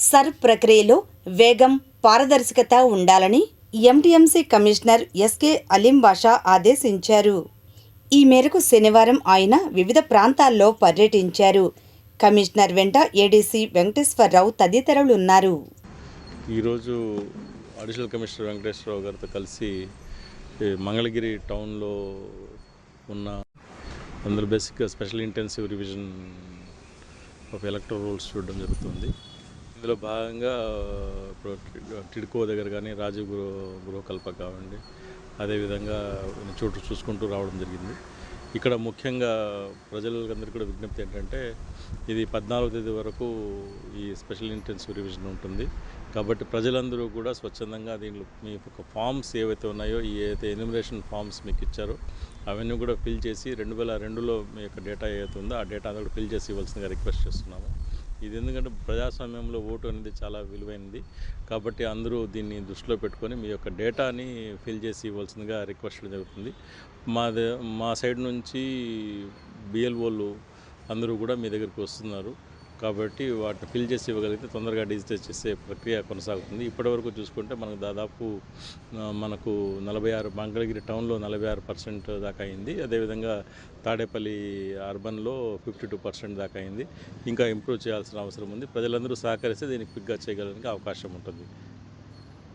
Sir ప్రక్రియలో వేగం, పారదర్శకత ఉండాలని ఎంటీఎంసీ కమిషనర్ ఎస్కే అలీం బాషా ఆదేశించారు. ఈ మేరకు శనివారం ఆయన వివిధ ప్రాంతాల్లో పర్యటించారు. కమిషనర్ వెంట ఏడీసీ వెంకటేశ్వరరావు తదితరులున్నారు. ఈరోజు అడిషనల్ కమిషనర్ వెంకటేశ్వరరావు గారితో కలిసి మంగళగిరి టౌన్లో ఉన్న అందులో బేసిక్గా special intensive revision of electoral rules చూడడం జరుగుతుంది. ఇందులో భాగంగా ఇప్పుడు టిడ్కో దగ్గర కానీ రాజీవ్ గృహకల్ప కావండి, అదేవిధంగా చూసుకుంటూ రావడం జరిగింది. ఇక్కడ ముఖ్యంగా ప్రజలందరికీ కూడా విజ్ఞప్తి ఏంటంటే, ఇది 14వ తేదీ వరకు ఈ స్పెషల్ ఇంటెన్సివ్ రివిజన్ ఉంటుంది. కాబట్టి ప్రజలందరూ కూడా స్వచ్ఛందంగా దీంట్లో మీ యొక్క ఫామ్స్ ఏవైతే ఉన్నాయో, ఈ ఏదైతే ఎన్యూమరేషన్ ఫామ్స్ మీకు ఇచ్చారో అవన్నీ కూడా ఫిల్ చేసి 2002లో మీ యొక్క డేటా ఏదైతే ఉందో ఆ డేటా అంతా కూడా ఫిల్ చేసి ఇవ్వాల్సిందిగా రిక్వెస్ట్ చేస్తున్నాము. ఇది ఎందుకంటే ప్రజాస్వామ్యంలో ఓటు అనేది చాలా విలువైనది. కాబట్టి అందరూ దీన్ని దృష్టిలో పెట్టుకొని మీ యొక్క డేటాని ఫిల్ చేసి ఇవ్వాల్సిందిగా రిక్వెస్ట్ జరుగుతుంది. మా సైడ్ నుంచి బిఎల్ఓలు అందరూ కూడా మీ దగ్గరికి వస్తున్నారు. కాబట్టి వాటిని ఫిల్ చేసి ఇవ్వగలిగితే తొందరగా డిజిటైజ్ చేసే ప్రక్రియ కొనసాగుతుంది. ఇప్పటివరకు చూసుకుంటే మనకు దాదాపు 46 మంగళగిరి టౌన్లో 46% దాకా అయింది. అదేవిధంగా తాడేపల్లి అర్బన్లో 52% దాకా అయింది. ఇంకా ఇంప్రూవ్ చేయాల్సిన అవసరం ఉంది. ప్రజలందరూ సహకరిస్తే దీన్ని క్విక్గా చేయగలడానికి అవకాశం ఉంటుంది.